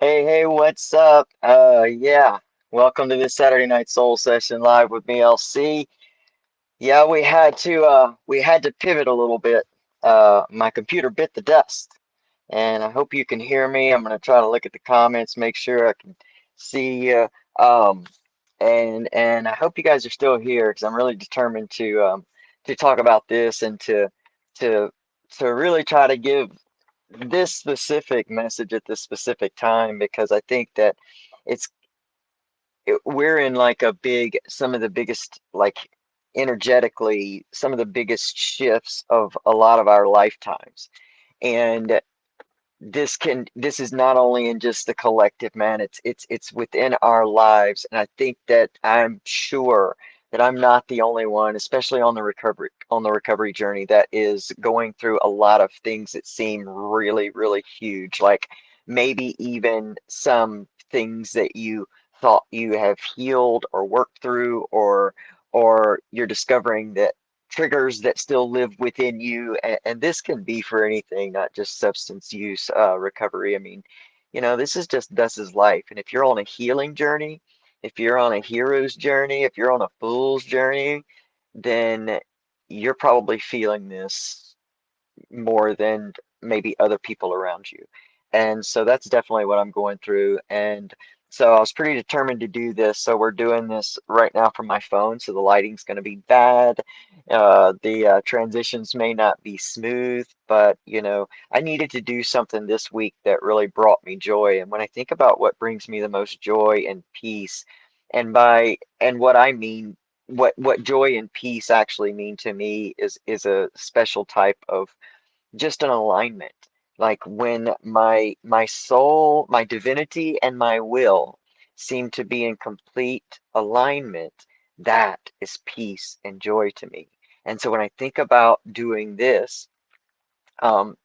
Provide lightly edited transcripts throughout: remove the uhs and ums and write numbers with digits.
Hey, what's up? Yeah, welcome to this Saturday Night Soul Session live with me, LC. Yeah, we had to pivot a little bit. My computer bit the dust, and I hope you can hear me. I'm gonna try to look at the comments, make sure I can see you. Um, and I hope you guys are still here because I'm really determined to talk about this and to to really try to give this specific message at this specific time because I think that it's we're in like some of the biggest, like, energetically, some of the biggest shifts of a lot of our lifetimes. And this is not only in just the collective, man, it's within our lives. And I think that I'm sure that I'm not the only one, especially on the recovery journey, that is going through a lot of things that seem really, really huge. Like maybe even some things that you thought you have healed or worked through, or you're discovering that triggers that still live within you, and this can be for anything, not just substance use recovery. I mean, this is life. And if you're on a healing journey, if you're on a hero's journey, if you're on a fool's journey, then you're probably feeling this more than maybe other people around you. And so that's definitely what I'm going through. And so I was pretty determined to do this. So we're doing this right now from my phone. So the lighting's going to be bad. The transitions may not be smooth, but I needed to do something this week that really brought me joy. And when I think about what brings me the most joy and peace, and what I mean, what joy and peace actually mean to me is a special type of just an alignment. Like when my soul, my divinity, and my will seem to be in complete alignment, that is peace and joy to me. And so when I think about doing this,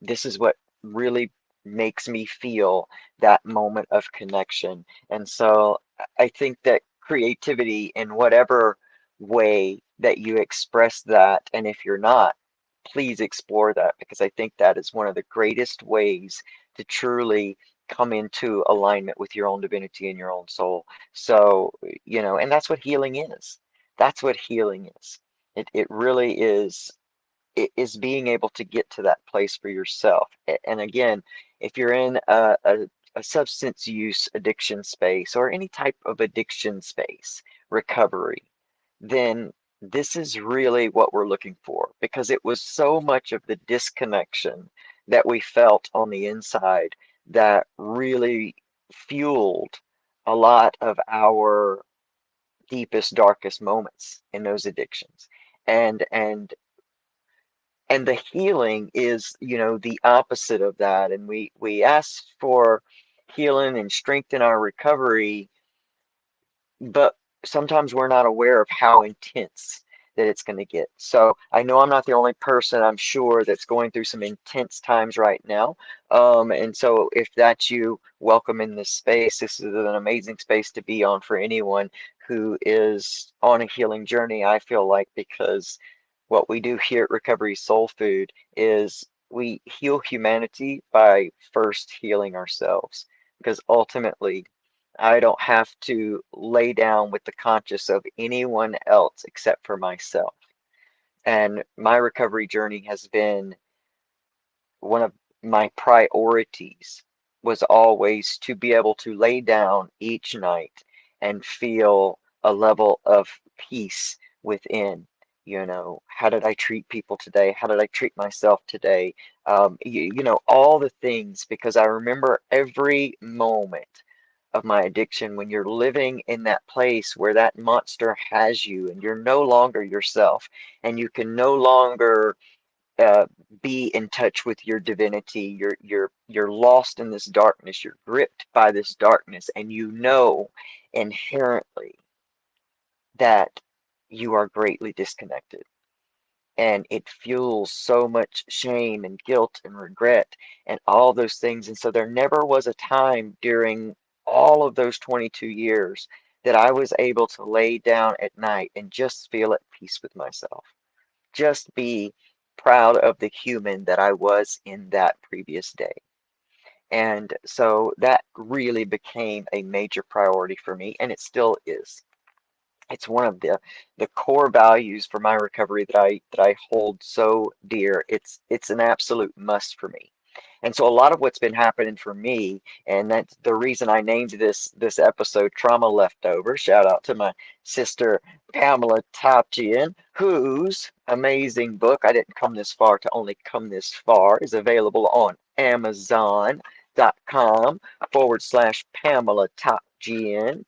this is what really makes me feel that moment of connection. And so I think that creativity, in whatever way that you express that, and if you're not, please explore that, because I think that is one of the greatest ways to truly come into alignment with your own divinity and your own soul. So, and that's what healing is. That's what healing is. It really is being able to get to that place for yourself. And again, if you're in a substance use addiction space or any type of addiction space, recovery, then this is really what we're looking for, because it was so much of the disconnection that we felt on the inside that really fueled a lot of our deepest, darkest moments in those addictions. And and and the healing is, the opposite of that. And we ask for healing and strength in our recovery, but sometimes we're not aware of how intense that it's going to get. So I know I'm not the only person, I'm sure, that's going through some intense times right now. And so if that's you, welcome in this space. This is an amazing space to be on for anyone who is on a healing journey, I feel like, because what we do here at Recovery Soul Food is we heal humanity by first healing ourselves. Because ultimately, I don't have to lay down with the conscience of anyone else except for myself. And my recovery journey has been, one of my priorities was always to be able to lay down each night and feel a level of peace within. How did I treat people today? How did I treat myself today? All the things, because I remember every moment of my addiction when you're living in that place where that monster has you and you're no longer yourself, and you can no longer uh, be in touch with your divinity. You're lost in this darkness. You're gripped by this darkness, and you know inherently that you are greatly disconnected. And it fuels so much shame and guilt and regret and all those things. And so there never was a time during all of those 22 years that I was able to lay down at night and just feel at peace with myself, just be proud of the human that I was in that previous day. And so that really became a major priority for me, and it still is. It's one of the core values for my recovery that I hold so dear. It's an absolute must for me. And so a lot of what's been happening for me, and that's the reason I named this episode Trauma Leftover. Shout out to my sister Pamela Tapjian, whose amazing book, I didn't come this far to only come this far, is available on Amazon.com/ Pamela Tapjian,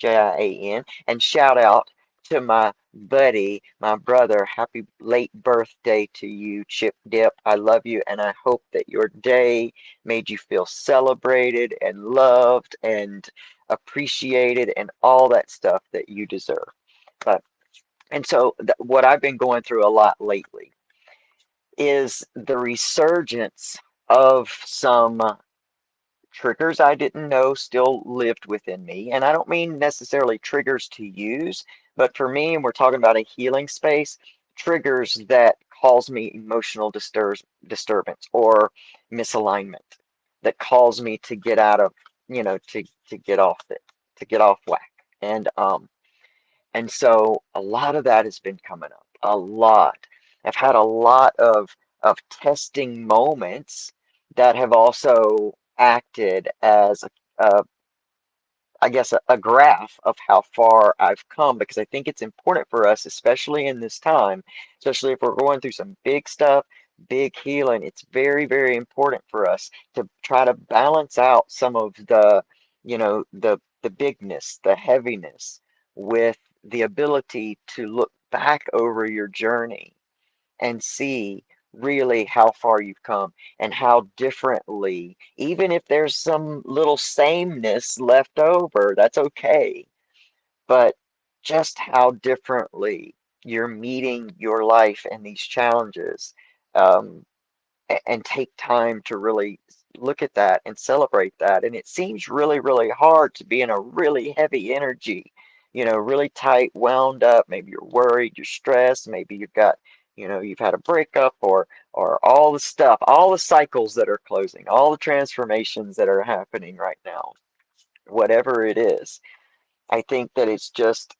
Topjian. And shout out to my buddy, my brother. Happy late birthday to you, Chip Dip. I love you, and I hope that your day made you feel celebrated and loved and appreciated and all that stuff that you deserve. But and so what I've been going through a lot lately is the resurgence of some triggers I didn't know still lived within me. And I don't mean necessarily triggers to use, but for me, and we're talking about a healing space, triggers that cause me emotional disturbance or misalignment that cause me to get out of, to get off it, to get off whack. And so a lot of that has been coming up. A lot. I've had a lot of testing moments that have also acted as a I guess a graph of how far I've come, because I think it's important for us, especially in this time, especially if we're going through some big stuff, big healing. It's very, very important for us to try to balance out some of the bigness, the heaviness, with the ability to look back over your journey and see really how far you've come and how differently, even if there's some little sameness left over, that's okay. But just how differently you're meeting your life and these challenges, um, and take time to really look at that and celebrate that. And it seems really, really hard to be in a really heavy energy, really tight, wound up. Maybe you're worried, you're stressed, maybe you've had a breakup or all the stuff, all the cycles that are closing, all the transformations that are happening right now, whatever it is. I think that it's just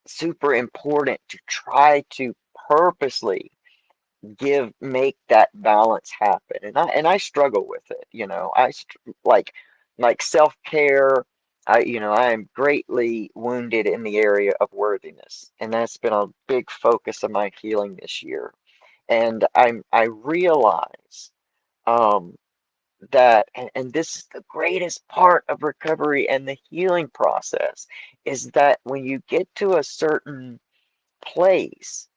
super important to try to purposely make that balance happen. And I struggle with it, like self-care. I am greatly wounded in the area of worthiness, and that's been a big focus of my healing this year. And I realize um and this is the greatest part of recovery and the healing process, is that when you get to a certain place,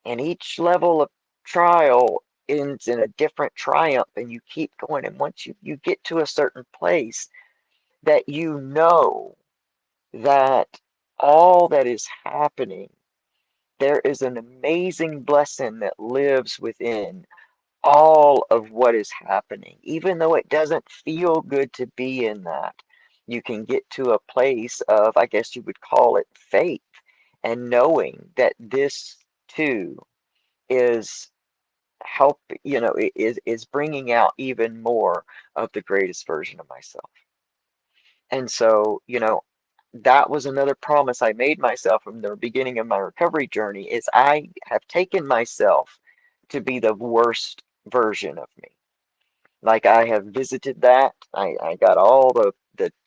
and each level of trial ends in a different triumph, and you keep going. And once you get to a certain place, that you know that all that is happening, there is an amazing blessing that lives within all of what is happening. Even though it doesn't feel good to be in that, you can get to a place of, I guess you would call it, faith, and knowing that this too is is bringing out even more of the greatest version of myself. And so, that was another promise I made myself from the beginning of my recovery journey, is I have taken myself to be the worst version of me. Like, I have visited that. I got all the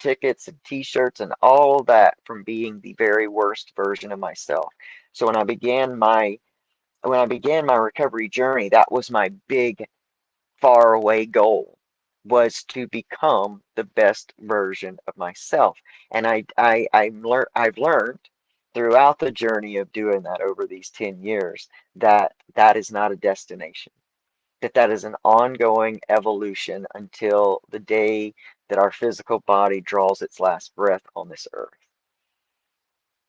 tickets and t-shirts and all of that from being the very worst version of myself. So when I began my recovery journey, that was my big, far away goal, was to become the best version of myself. And I've learned throughout the journey of doing that over these 10 years that that is not a destination, that is an ongoing evolution until the day that our physical body draws its last breath on this earth.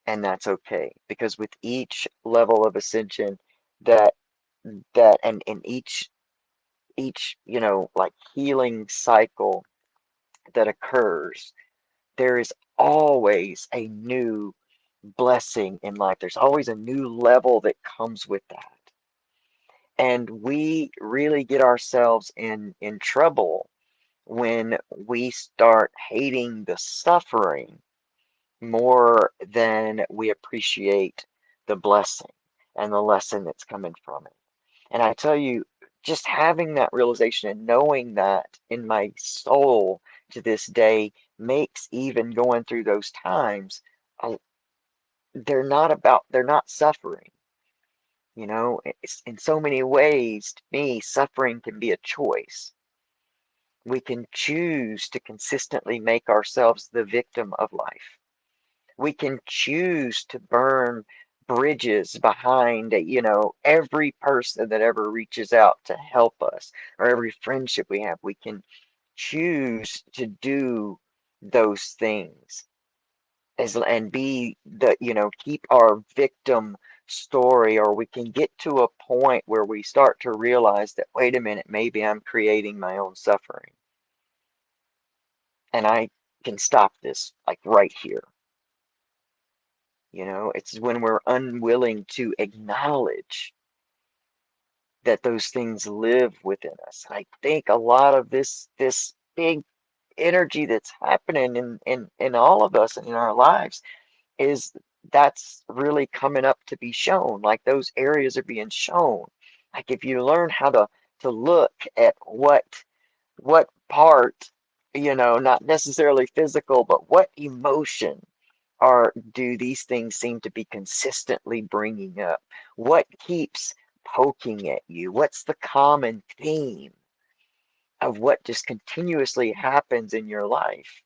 And that's okay, because with each level of ascension, that and in each like healing cycle that occurs, there is always a new blessing in life. There's always a new level that comes with that. And we really get ourselves in trouble when we start hating the suffering more than we appreciate the blessing and the lesson that's coming from it. And I tell you, just having that realization and knowing that in my soul to this day makes even going through those times, uh, they're not suffering. In so many ways, to me, suffering can be a choice. We can choose to consistently make ourselves the victim of life. We can choose to burn bridges behind, every person that ever reaches out to help us or every friendship we have. We can choose to do those things and be keep our victim story, or we can get to a point where we start to realize that, wait a minute, maybe I'm creating my own suffering and I can stop this like right here. It's when we're unwilling to acknowledge that those things live within us. I think a lot of this big energy that's happening in all of us and in our lives is that's really coming up to be shown. Like those areas are being shown. Like if you learn how to look at what part, not necessarily physical, but what emotion do these things seem to be consistently bringing up? What keeps poking at you? What's the common theme of what just continuously happens in your life?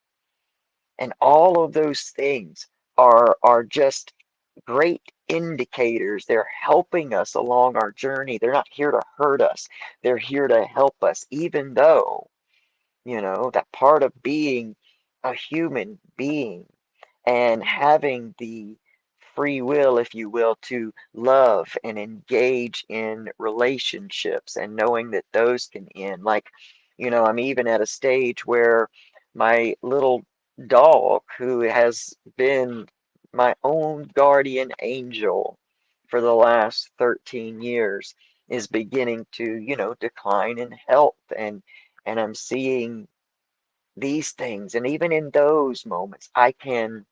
And all of those things are just great indicators. They're helping us along our journey. They're not here to hurt us. They're here to help us, even though, that part of being a human being and having the free will, if you will, to love and engage in relationships and knowing that those can end. Like, I'm even at a stage where my little dog, who has been my own guardian angel for the last 13 years, is beginning to, decline in health. And I'm seeing these things. And even in those moments, I can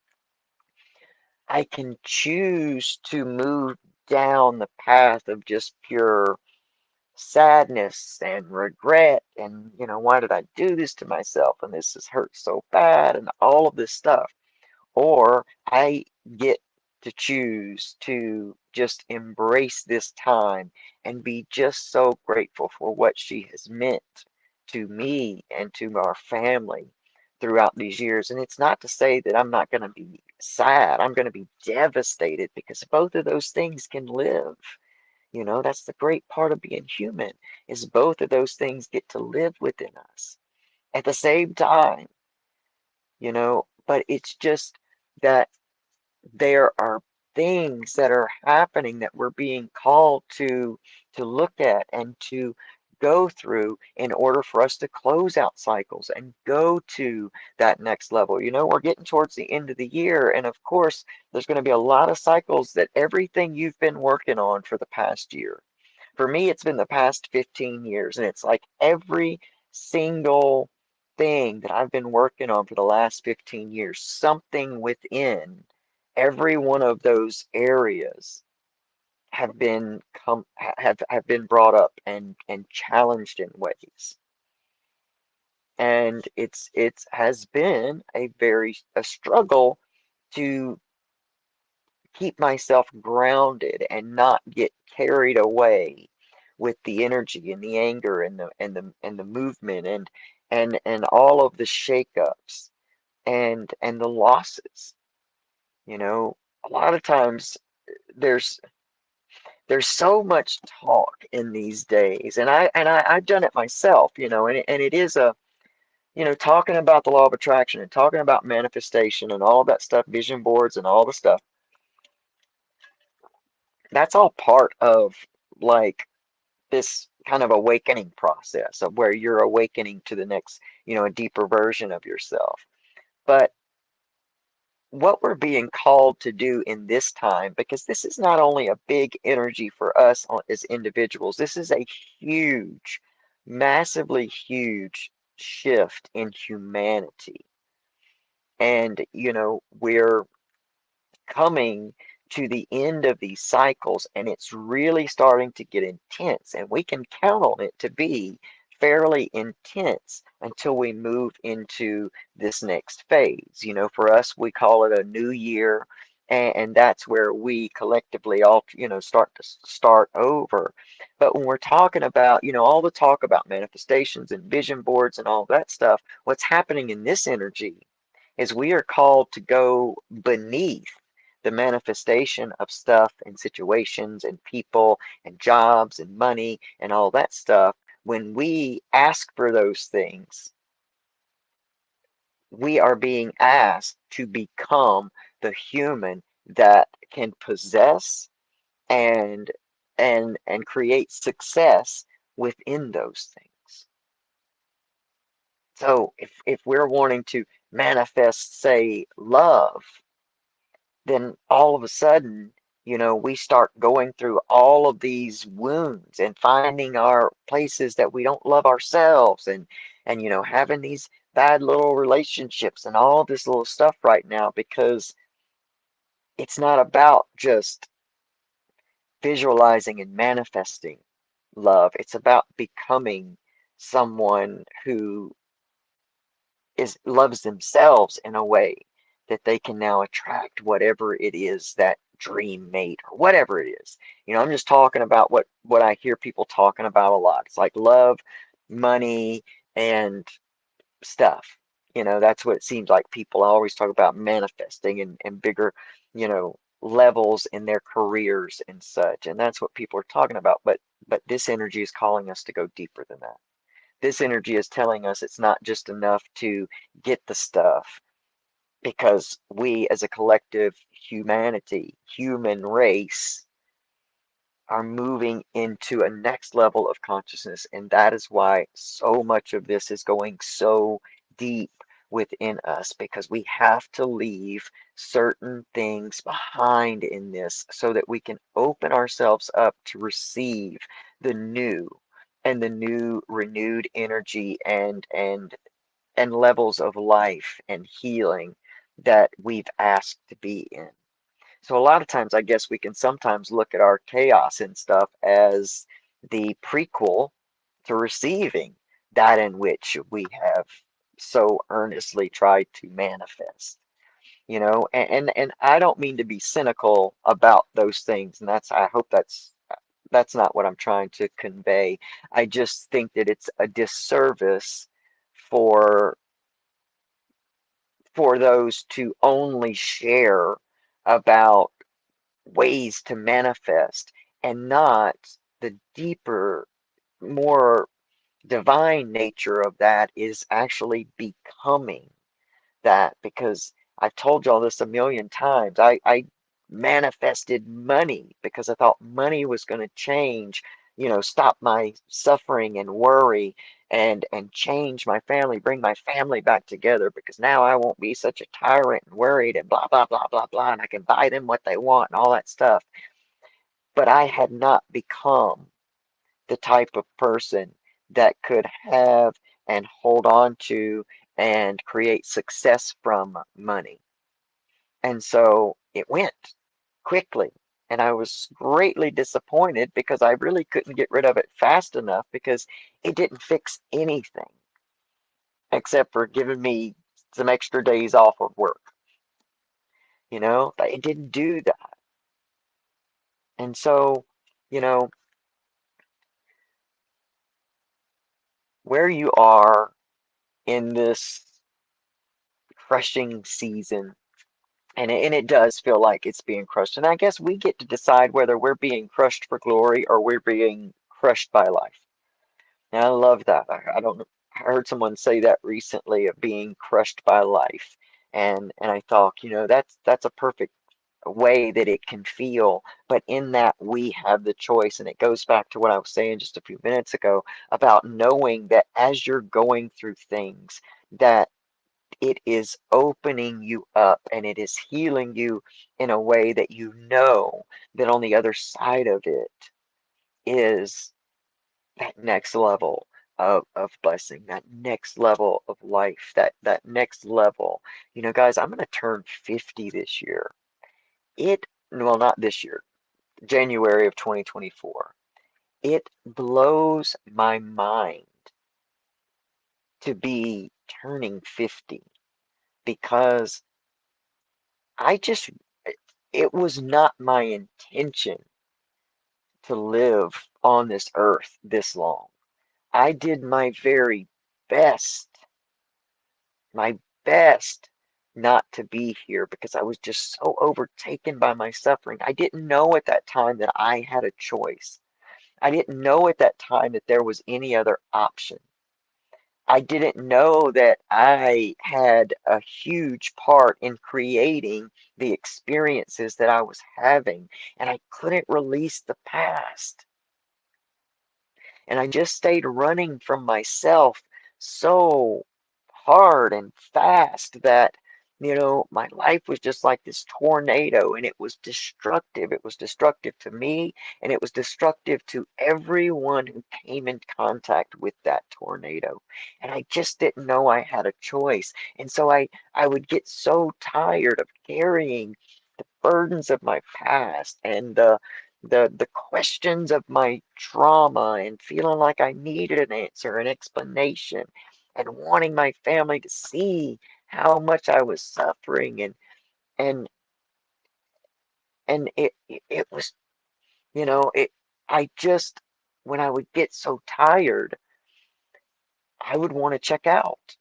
choose to move down the path of just pure sadness and regret and, why did I do this to myself? And this has hurt so bad and all of this stuff. Or I get to choose to just embrace this time and be just so grateful for what she has meant to me and to our family throughout these years. And it's not to say that I'm not going to be sad. I'm going to be devastated because both of those things can live. That's the great part of being human, is both of those things get to live within us at the same time, but it's just that there are things that are happening that we're being called to look at and to go through in order for us to close out cycles and go to that next level. We're getting towards the end of the year, and of course, there's going to be a lot of cycles that everything you've been working on for the past year. For me, it's been the past 15 years, and it's like every single thing that I've been working on for the last 15 years, something within every one of those areas have been brought up and challenged in ways. And it has been a struggle to keep myself grounded and not get carried away with the energy and the anger and the movement and all of the shakeups and the losses. A lot of times there's there's so much talk in these days, and I've done it myself, and it is talking about the law of attraction and talking about manifestation and all that stuff, vision boards and all the stuff. That's all part of like this kind of awakening process of where you're awakening to the next, a deeper version of yourself. But what we're being called to do in this time, because this is not only a big energy for us as individuals, this is a huge, massively huge shift in humanity. And, we're coming to the end of these cycles, and it's really starting to get intense, and we can count on it to be fairly intense until we move into this next phase. For us, we call it a new year, and that's where we collectively all, start to start over. But when we're talking about, all the talk about manifestations and vision boards and all that stuff, what's happening in this energy is we are called to go beneath the manifestation of stuff and situations and people and jobs and money and all that stuff. When we ask for those things, we are being asked to become the human that can possess and and create success within those things. So if we're wanting to manifest, say, love, then all of a sudden, we start going through all of these wounds and finding our places that we don't love ourselves, and having these bad little relationships and all this little stuff right now, because it's not about just visualizing and manifesting love. It's about becoming someone who is loves themselves in a way that they can now attract whatever it is, that dream mate or whatever it is. I'm just talking about what I hear people talking about a lot. It's like love, money, and stuff. That's what it seems like people always talk about, manifesting and bigger, levels in their careers and such. And that's what people are talking about. But this energy is calling us to go deeper than that. This energy is telling us it's not just enough to get the stuff, because we as a collective humanity, human race, are moving into a next level of consciousness. And that is why so much of this is going so deep within us, because we have to leave certain things behind in this so that we can open ourselves up to receive the new, and the new renewed energy and levels of life and healing that we've asked to be in. So a lot of times, I guess we can sometimes look at our chaos and stuff as the prequel to receiving that in which we have so earnestly tried to manifest. And I don't mean to be cynical about those things, and I hope that's not what I'm trying to convey. I just think that it's a disservice for those to only share about ways to manifest, and not the deeper, more divine nature of that is actually becoming that. Because I've told y'all this a million times. I manifested money because I thought money was going to change, stop my suffering and worry, and change my family, bring my family back together, because now I won't be such a tyrant and worried and blah blah blah blah blah, and I can buy them what they want and all that stuff. But I had not become the type of person that could have and hold on to and create success from money. And so it went quickly. And I was greatly disappointed because I really couldn't get rid of it fast enough, because it didn't fix anything except for giving me some extra days off of work. It didn't do that. And so, you know, where you are in this crushing season, and it does feel like it's being crushed. And I guess we get to decide whether we're being crushed for glory or we're being crushed by life. And I love that. I don't know. I heard someone say that recently, of being crushed by life. And I thought, that's a perfect way that it can feel. But in that, we have the choice. And it goes back to what I was saying just a few minutes ago about knowing that as you're going through things, that it is opening you up and it is healing you in a way that you know that on the other side of it is that next level of blessing, that next level of life, that next level. You know, guys, I'm gonna turn 50 this year. Well, not this year, January of 2024. It blows my mind to be turning 50 because I just, it was not my intention to live on this earth this long. I did best, my best not to be here because I was just so overtaken by my suffering. I didn't know at that time that I had a choice. I didn't know at that time that there was any other option. I didn't know that I had a huge part in creating the experiences that I was having, and I couldn't release the past. And I just stayed running from myself so hard and fast that, my life was just like this tornado and it was destructive. It was destructive to me and it was destructive to everyone who came in contact with that tornado. And I just didn't know I had a choice. And so I would get so tired of carrying the burdens of my past and the questions of my trauma and feeling like I needed an answer, an explanation, and wanting my family to see how much I was suffering and and it was, it I just when I would get so tired, I would want to check out.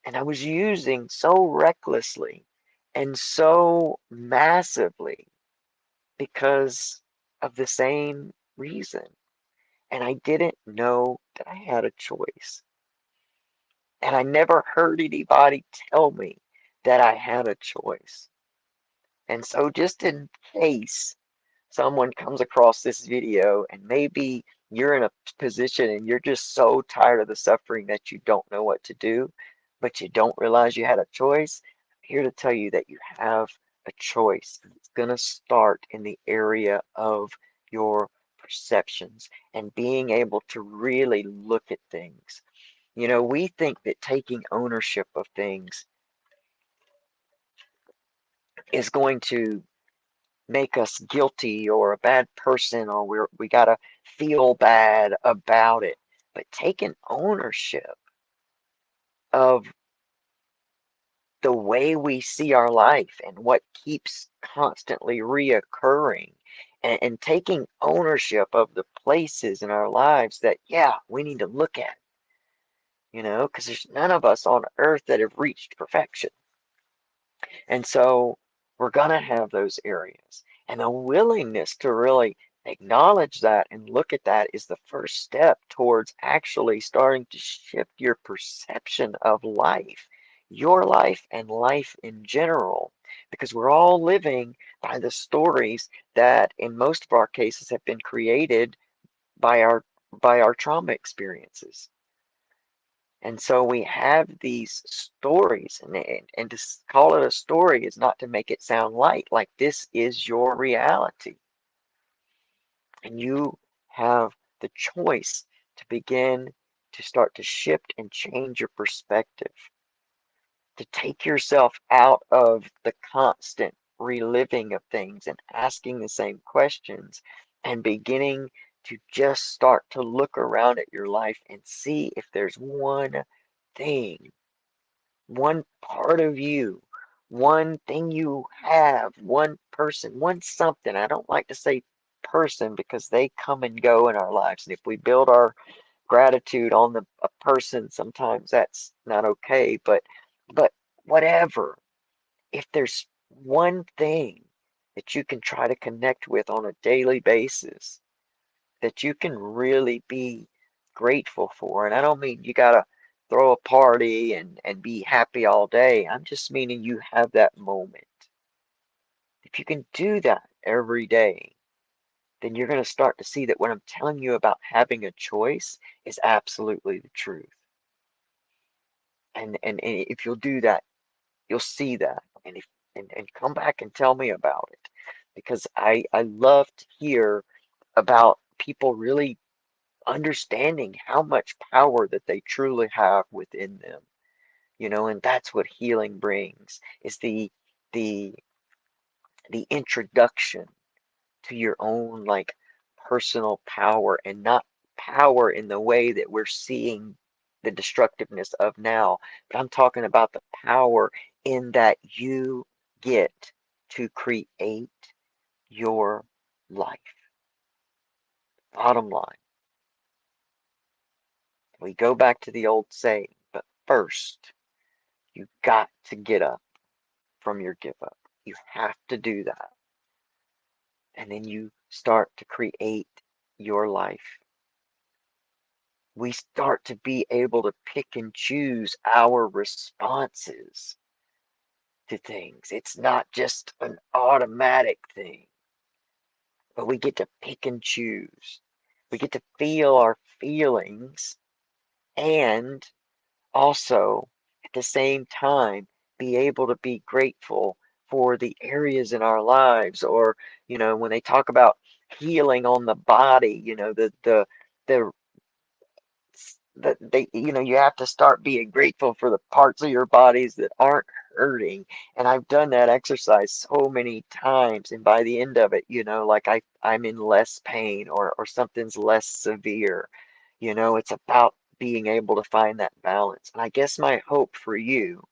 And I was using so recklessly and so massively because of the same reason. And I didn't know that I had a choice. And I never heard anybody tell me that I had a choice. And so, just in case someone comes across this video and maybe you're in a position and you're just so tired of the suffering that you don't know what to do, but you don't realize you had a choice, I'm here to tell you that you have a choice. It's going to start in the area of your perceptions and being able to really look at things. We think that taking ownership of things is going to make us guilty or a bad person or we gotta feel bad about it. But taking ownership of the way we see our life and what keeps constantly reoccurring and taking ownership of the places in our lives that, yeah, we need to look at, because there's none of us on earth that have reached perfection. And so we're going to have those areas. And the willingness to really acknowledge that and look at that is the first step towards actually starting to shift your perception of life, your life and life in general. Because we're all living by the stories that in most of our cases have been created by our trauma experiences. And so we have these stories, and to call it a story is not to make it sound light, like this is your reality. And you have the choice to begin to start to shift and change your perspective, to take yourself out of the constant reliving of things and asking the same questions and beginning to just start to look around at your life and see if there's one thing, one part of you, one thing you have, one person, one something. I don't like to say person because they come and go in our lives. And if we build our gratitude on a person, sometimes that's not okay. But whatever, if there's one thing that you can try to connect with on a daily basis that you can really be grateful for. And I don't mean you gotta throw a party and be happy all day. I'm just meaning you have that moment. If you can do that every day, then you're going to start to see that what I'm telling you about having a choice is absolutely the truth. And if you'll do that, you'll see that. And come back and tell me about it. Because I love to hear about people really understanding how much power that they truly have within them. And that's what healing brings, is the the introduction to your own like personal power, and not power in the way that we're seeing the destructiveness of now, but I'm talking about the power in that you get to create your life. Bottom line, we go back to the old saying, but first you got to get up from your give up. You have to do that. And then you start to create your life. We start to be able to pick and choose our responses to things. It's not just an automatic thing, but we get to pick and choose. We get to feel our feelings, and also at the same time be able to be grateful for the areas in our lives. Or when they talk about healing on the body, the that they you have to start being grateful for the parts of your bodies that aren't hurting. And I've done that exercise so many times, and by the end of it, like I'm in less pain, or something's less severe. It's about being able to find that balance. And I guess my hope for you,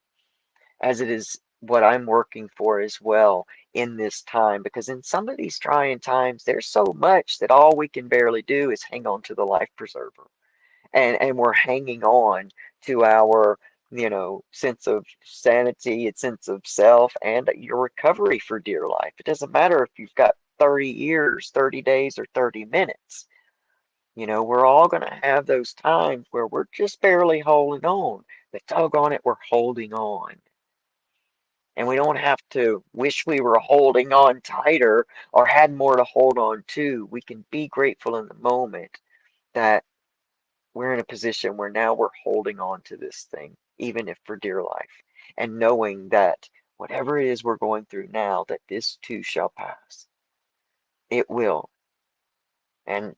as it is what I'm working for as well in this time, because in some of these trying times there's so much that all we can barely do is hang on to the life preserver. And we're hanging on to our sense of sanity, a sense of self, and your recovery for dear life. It doesn't matter if you've got 30 years, 30 days, or 30 minutes. We're all going to have those times where we're just barely holding on, but doggone it, we're holding on. And we don't have to wish we were holding on tighter or had more to hold on to. We can be grateful in the moment that we're in a position where now we're holding on to this thing, even if for dear life, and knowing that whatever it is we're going through now, that this too shall pass. It will. And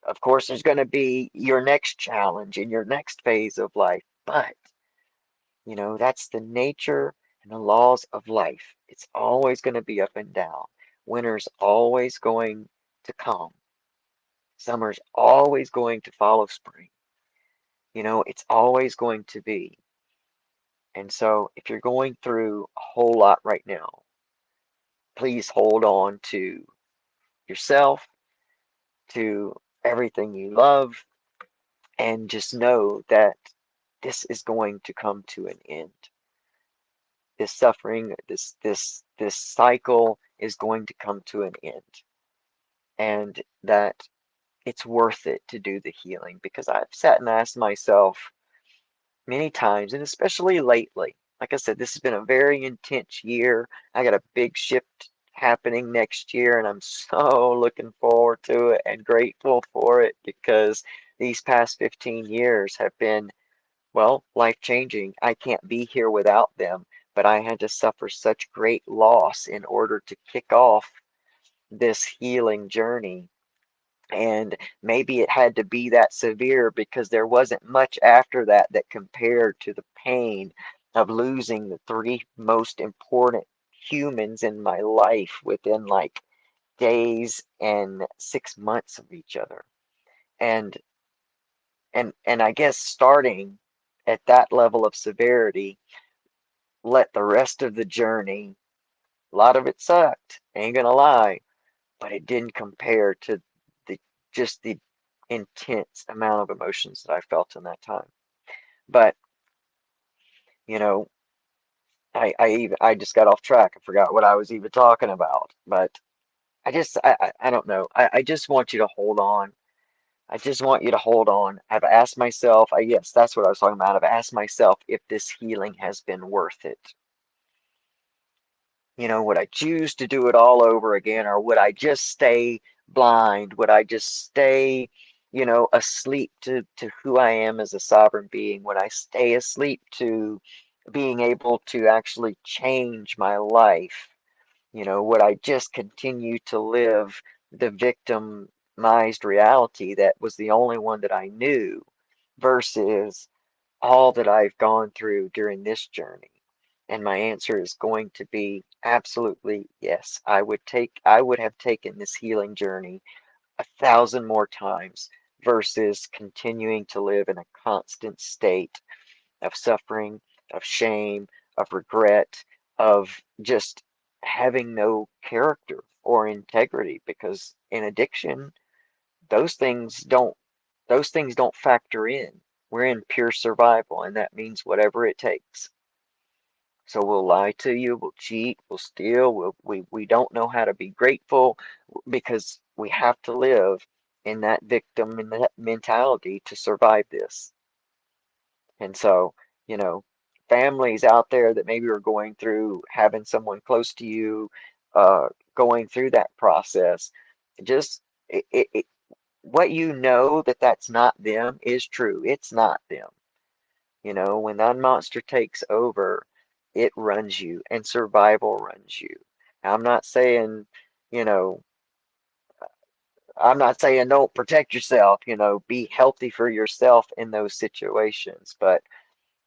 of course, there's going to be your next challenge in your next phase of life, but that's the nature and the laws of life. It's always going to be up and down. Winter's always going to come. Summer's always going to follow spring. It's always going to be. And so if you're going through a whole lot right now, please hold on to yourself, to everything you love, and just know that this is going to come to an end. This suffering, this cycle is going to come to an end. And that it's worth it to do the healing, because I've sat and asked myself many times, and especially lately. Like I said, this has been a very intense year. I got a big shift happening next year, and I'm so looking forward to it and grateful for it, because these past 15 years have been, well, life-changing. I can't be here without them, but I had to suffer such great loss in order to kick off this healing journey. And maybe it had to be that severe because there wasn't much after that that compared to the pain of losing the three most important humans in my life within like days and 6 months of each other. And and I guess starting at that level of severity, let the rest of the journey, a lot of it sucked, ain't gonna lie, but it didn't compare to the just the intense amount of emotions that I felt in that time. But you know, I just got off track. I forgot what I was even talking about. But I don't know. I just want you to hold on. I just want you to hold on. I've asked myself, yes, that's what I was talking about. I've asked myself if this healing has been worth it. Would I choose to do it all over again, or would I just stay blind? Would I just stay asleep to who I am as a sovereign being, when I stay asleep to being able to actually change my life, would I just continue to live the victimized reality that was the only one that I knew versus all that I've gone through during this journey? And my answer is going to be absolutely yes. I would have taken this healing journey 1,000 more times versus continuing to live in a constant state of suffering, of shame, of regret, of just having no character or integrity. Because in addiction, those things don't those things don't factor in. We're in pure survival, and that means whatever it takes. So we'll lie to you, we'll cheat, we'll steal, we don't know how to be grateful because we have to live in that victim in that mentality to survive this. And so, you know, families out there that maybe are going through having someone close to you going through that process, just what that that's not them is true. It's not them. When that monster takes over, it runs you and survival runs you. Now, you know, I'm not saying don't protect yourself, be healthy for yourself in those situations. But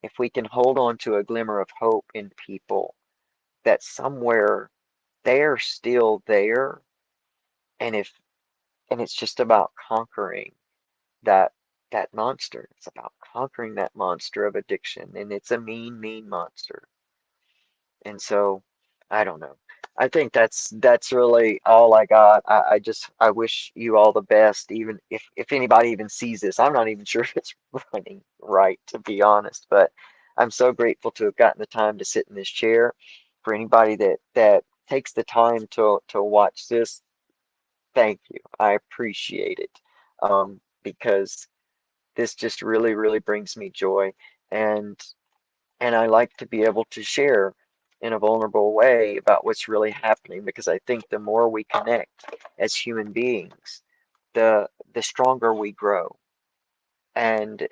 if we can hold on to a glimmer of hope in people that somewhere they're still there, and it's just about conquering that that monster. It's about conquering that monster of addiction, and it's a mean, mean monster. And so, I don't know. I think that's really all I got. I wish you all the best, even if anybody even sees this. I'm not even sure if it's running right, to be honest, but I'm so grateful to have gotten the time to sit in this chair. For anybody that takes the time to watch this, thank you. I appreciate it. Because this just really, really brings me joy. And I like to be able to share in a vulnerable way about what's really happening, because I think the more we connect as human beings, the stronger we grow. And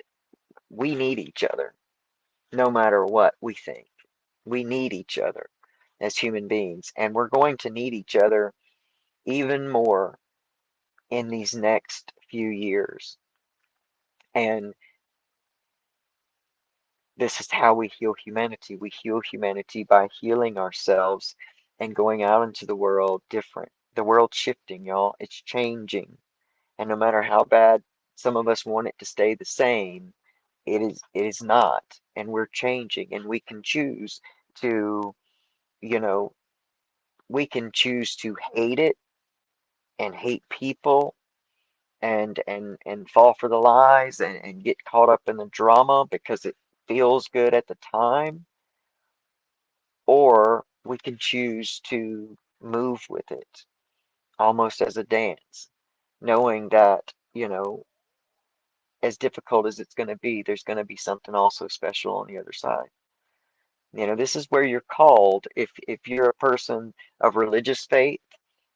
we need each other no matter what we think. We need each other as human beings, and we're going to need each other even more in these next few years. And this is how we heal humanity. We heal humanity by healing ourselves and going out into the world different. The world's shifting, y'all. It's changing. And no matter how bad some of us want it to stay the same, it is not. And we're changing, and we can choose to, you know, we can choose to hate it and hate people and fall for the lies and get caught up in the drama because it feels good at the time, or we can choose to move with it almost as a dance, knowing that, as difficult as it's going to be, there's going to be something also special on the other side. This is where you're called. If you're a person of religious faith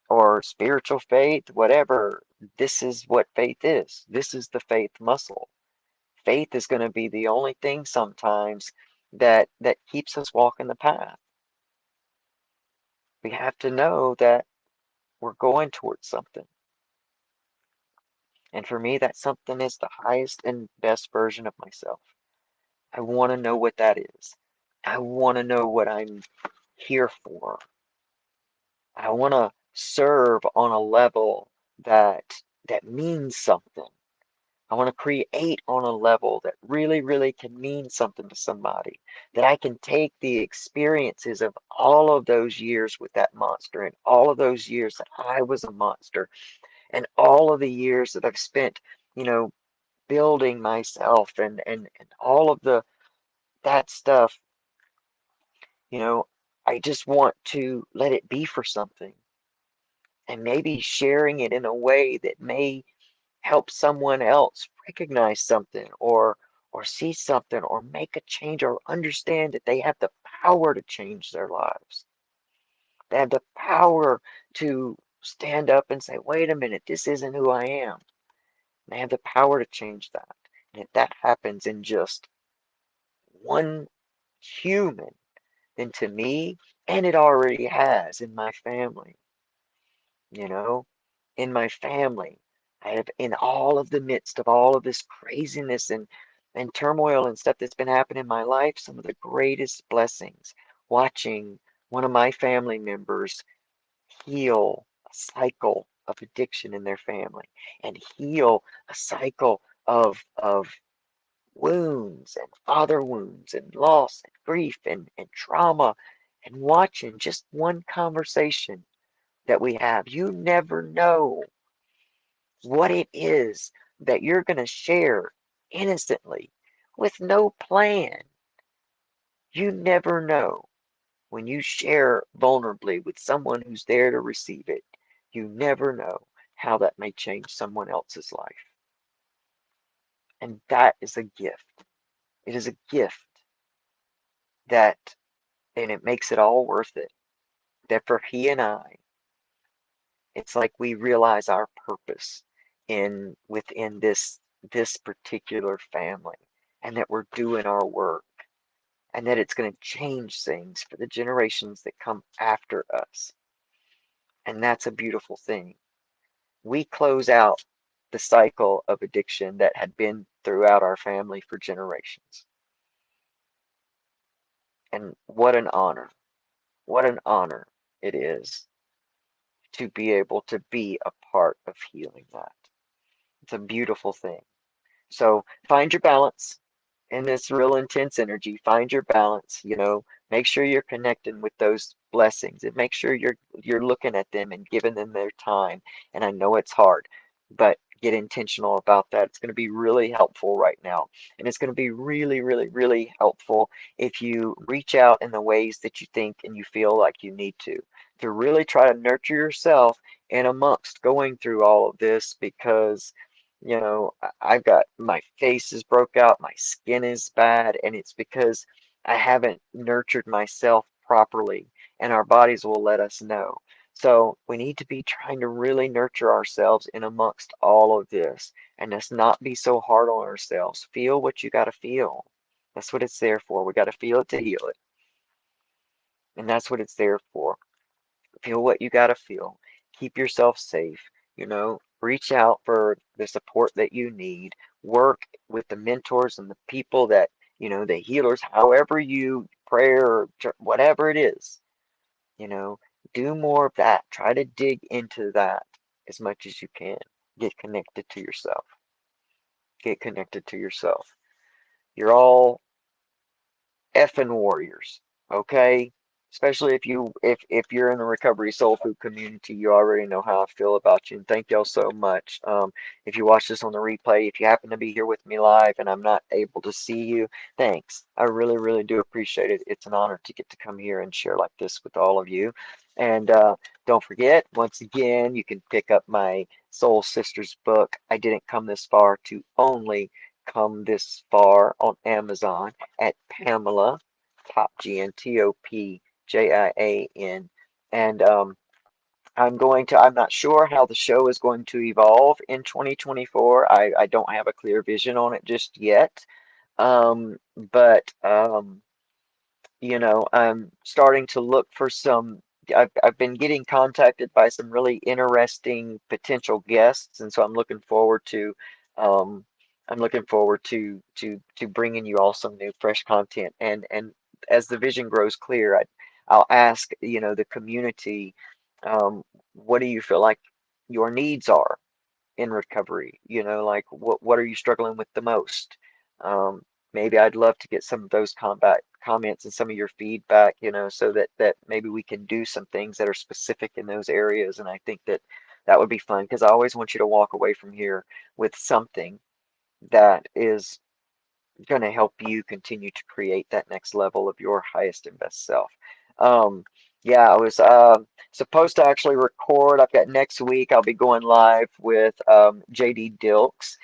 or spiritual faith, whatever, this is what faith is. This is the faith muscle. Faith is going to be the only thing sometimes that keeps us walking the path. We have to know that we're going towards something. And for me, that something is the highest and best version of myself. I want to know what that is. I want to know what I'm here for. I want to serve on a level that means something. I want to create on a level that really, really can mean something to somebody. That I can take the experiences of all of those years with that monster, and all of those years that I was a monster, and all of the years that I've spent, you know, building myself and all of that stuff, you know, I just want to let it be for something, and maybe sharing it in a way that may help someone else recognize something or see something or make a change or understand that they have the power to change their lives. They have the power to stand up and say, wait a minute, this isn't who I am. They have the power to change that. And if that happens in just one human, then to me, and it already has in my family, you know, in my family, I have in all of the midst of all of this craziness and turmoil and stuff that's been happening in my life, some of the greatest blessings watching one of my family members heal a cycle of addiction in their family and heal a cycle of wounds and father wounds and loss and grief and trauma and watching just one conversation that we have. You never know what it is that you're going to share innocently with no plan. You never know when you share vulnerably with someone who's there to receive it. You never know how that may change someone else's life. And that is a gift. It is a gift that, and it makes it all worth it. That for he and I, it's like we realize our purpose in within this particular family, and that we're doing our work, and that it's going to change things for the generations that come after us. And that's a beautiful thing. We close out the cycle of addiction that had been throughout our family for generations. And what an honor it is to be able to be a part of healing that. It's a beautiful thing. So find your balance in this real intense energy. Find your balance, make sure you're connecting with those blessings and make sure you're looking at them and giving them their time. And I know it's hard, but get intentional about that. It's going to be really helpful right now. And it's going to be really, really, really helpful if you reach out in the ways that you think and you feel like you need to really try to nurture yourself in amongst going through all of this because I've got my face is broke out, my skin is bad, and it's because I haven't nurtured myself properly, and our bodies will let us know. So we need to be trying to really nurture ourselves in amongst all of this, and let's not be so hard on ourselves. Feel what you got to feel. That's what it's there for. We got to feel it to heal it, and that's what it's there for. Feel what you got to feel. Keep yourself safe. Reach out for the support that you need. Work with the mentors and the people that, the healers, however you prayer or whatever it is, you know, do more of that. Try to dig into that as much as you can. Get connected to yourself. Get connected to yourself. You're all effing warriors, okay? Especially if you're in the Recovery Soul Food community, you already know how I feel about you. And thank y'all so much. If you watch this on the replay, if you happen to be here with me live and I'm not able to see you, thanks. I really, really do appreciate it. It's an honor to get to come here and share like this with all of you. And don't forget, once again, you can pick up my Soul Sisters book. I didn't come this far to only come this far on Amazon at Pamela Topjian, Topjian. And I'm not sure how the show is going to evolve in 2024. I don't have a clear vision on it just yet. But I'm starting to look for I've been getting contacted by some really interesting potential guests, and so um, I'm looking forward to bringing you all some new fresh content. And as the vision grows clear, I'll ask, the community, what do you feel like your needs are in recovery? Like what are you struggling with the most? Um, Maybe I'd love to get some of those combat comments and some of your feedback, so that maybe we can do some things that are specific in those areas. And I think that would be fun because I always want you to walk away from here with something that is going to help you continue to create that next level of your highest and best self. Um, yeah, I was supposed to actually record. I've got next week, I'll be going live with JD Dilks.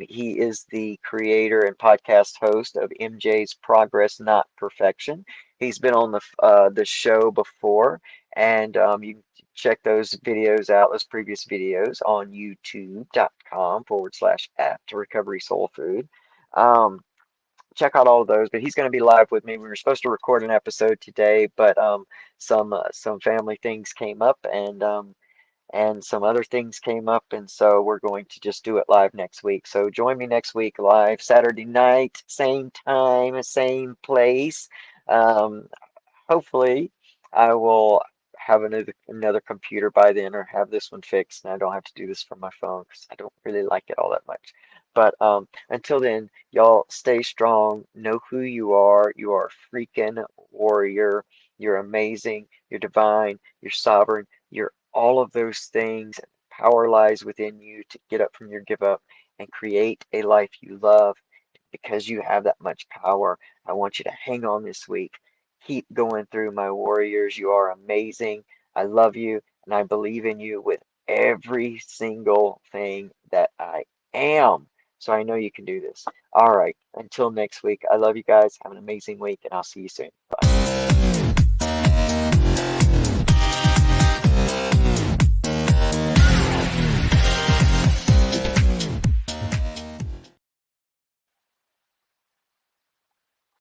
He is the creator and podcast host of MJ's Progress Not Perfection. He's been on the show before, and you can check those videos out, those previous videos on youtube.com/at Recovery Soul Food. Um, check out all of those. But he's going to be live with me. We were supposed to record an episode today, but some family things came up, and some other things came up, and so we're going to just do it live next week. So join me next week live Saturday night, same time, same place. Um, Hopefully, I will have another computer by then, or have this one fixed, and I don't have to do this from my phone because I don't really like it all that much. But until then, y'all stay strong. Know who you are. You are a freaking warrior. You're amazing. You're divine. You're sovereign. You're all of those things. Power lies within you to get up from your give up and create a life you love because you have that much power. I want you to hang on this week. Keep going through, my warriors. You are amazing. I love you, and I believe in you with every single thing that I am. So I know you can do this. All right. Until next week, I love you guys. Have an amazing week, and I'll see you soon. Bye.